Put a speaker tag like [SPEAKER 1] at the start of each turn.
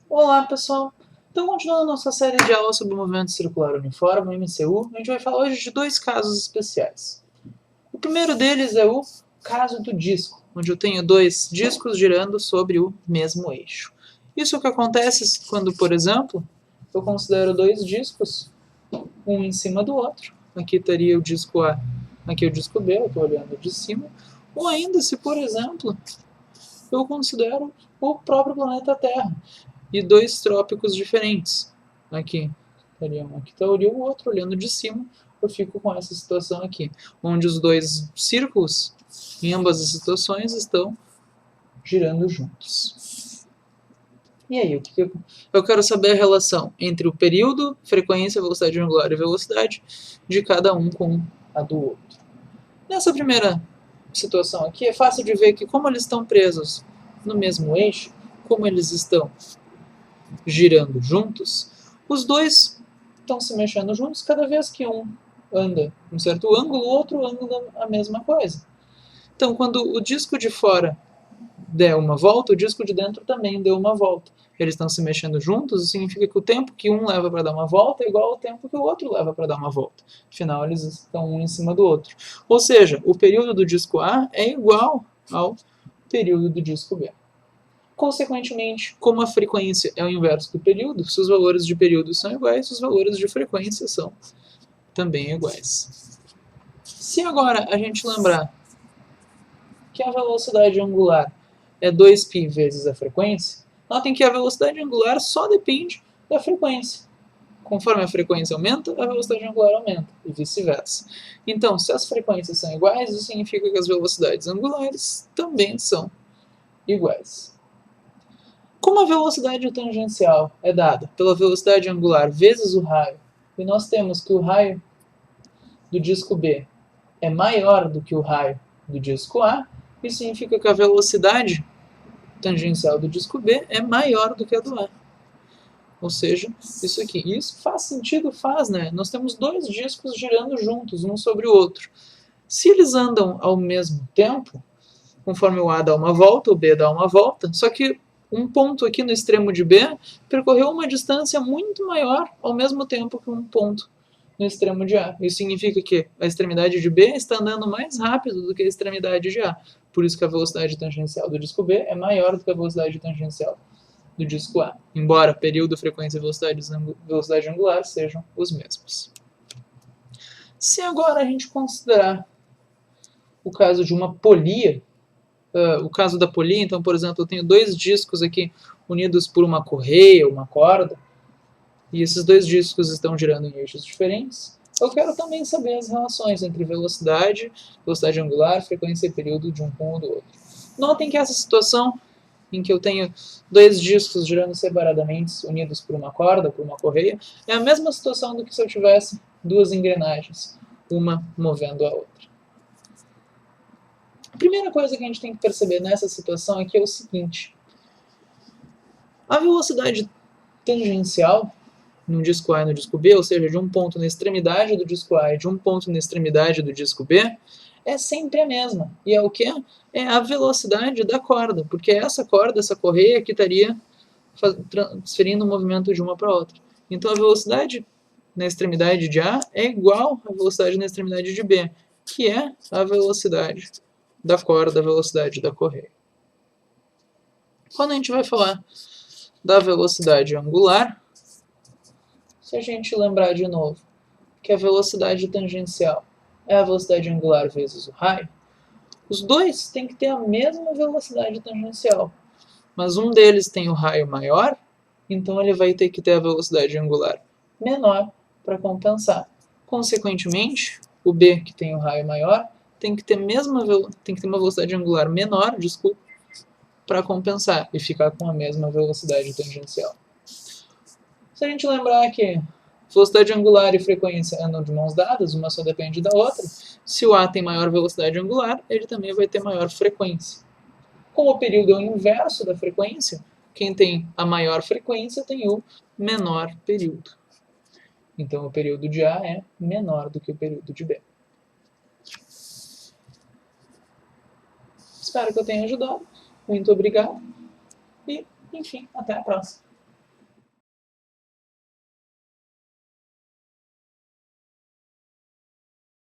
[SPEAKER 1] Olá pessoal, então continuando nossa série de aulas sobre o movimento circular uniforme, o MCU, a gente vai falar hoje de dois casos especiais. O primeiro deles é o caso do disco, onde eu tenho dois discos girando sobre o mesmo eixo. Isso que acontece quando, por exemplo, eu considero dois discos, um em cima do outro. Aqui estaria o disco A, aqui o disco B, eu estou olhando de cima. Ou ainda se, por exemplo, eu considero o próprio planeta Terra e dois trópicos diferentes. Aqui estaria um, aqui estaria o outro, olhando de cima, eu fico com essa situação aqui, onde os dois círculos, em ambas as situações, estão girando juntos. E aí, o que eu quero saber a relação entre o período, frequência, velocidade angular e velocidade de cada um com a do outro. Nessa primeira situação aqui, é fácil de ver que como eles estão presos no mesmo eixo, como eles estão girando juntos, os dois estão se mexendo juntos cada vez que um anda um certo ângulo, o outro anda a mesma coisa. Então, quando o disco de fora der uma volta, o disco de dentro também deu uma volta. Eles estão se mexendo juntos, isso significa que o tempo que um leva para dar uma volta é igual ao tempo que o outro leva para dar uma volta. Afinal, eles estão um em cima do outro. Ou seja, o período do disco A é igual ao período do disco B. Consequentemente, como a frequência é o inverso do período, se os valores de período são iguais, os valores de frequência são também iguais. Se agora a gente lembrar que a velocidade angular é 2π vezes a frequência, notem que a velocidade angular só depende da frequência. Conforme a frequência aumenta, a velocidade angular aumenta, e vice-versa. Então, se as frequências são iguais, isso significa que as velocidades angulares também são iguais. Como a velocidade tangencial é dada pela velocidade angular vezes o raio, e nós temos que o raio do disco B é maior do que o raio do disco A, isso significa que a velocidade tangencial do disco B é maior do que a do A. Ou seja, isso aqui. E isso faz sentido? Faz, né? Nós temos dois discos girando juntos, um sobre o outro. Se eles andam ao mesmo tempo, conforme o A dá uma volta, o B dá uma volta, só que um ponto aqui no extremo de B percorreu uma distância muito maior ao mesmo tempo que um ponto no extremo de A. Isso significa que a extremidade de B está andando mais rápido do que a extremidade de A. Por isso que a velocidade tangencial do disco B é maior do que a velocidade tangencial do disco A, embora período, frequência e velocidade angular sejam os mesmos. Se agora a gente considerar o caso de uma polia, o caso da polia, então, por exemplo, eu tenho dois discos aqui unidos por uma correia, uma corda, e esses dois discos estão girando em eixos diferentes, eu quero também saber as relações entre velocidade, velocidade angular, frequência e período de um com o do outro. Notem que essa situação em que eu tenho dois discos girando separadamente, unidos por uma corda, por uma correia, é a mesma situação do que se eu tivesse duas engrenagens, uma movendo a outra. A primeira coisa que a gente tem que perceber nessa situação é que é o seguinte: a velocidade tangencial no disco A e no disco B, ou seja, de um ponto na extremidade do disco A e de um ponto na extremidade do disco B, é sempre a mesma. E é o que? É a velocidade da corda, porque essa corda, essa correia que estaria transferindo o movimento de uma para outra. Então a velocidade na extremidade de A é igual à velocidade na extremidade de B, que é a velocidade da corda, a velocidade da correia. Quando a gente vai falar da velocidade angular, se a gente lembrar de novo que a velocidade tangencial é a velocidade angular vezes o raio, os dois têm que ter a mesma velocidade tangencial, mas um deles tem o raio maior, então ele vai ter que ter a velocidade angular menor para compensar. Consequentemente, o B, que tem o raio maior, tem que ter uma velocidade angular menor, para compensar e ficar com a mesma velocidade tangencial. Se a gente lembrar que velocidade angular e frequência andam de mãos dadas, uma só depende da outra, se o A tem maior velocidade angular, ele também vai ter maior frequência. Como o período é o inverso da frequência, quem tem a maior frequência tem o menor período. Então o período de A é menor do que o período de B. Espero que eu tenha ajudado. Muito obrigado. Enfim, até a próxima.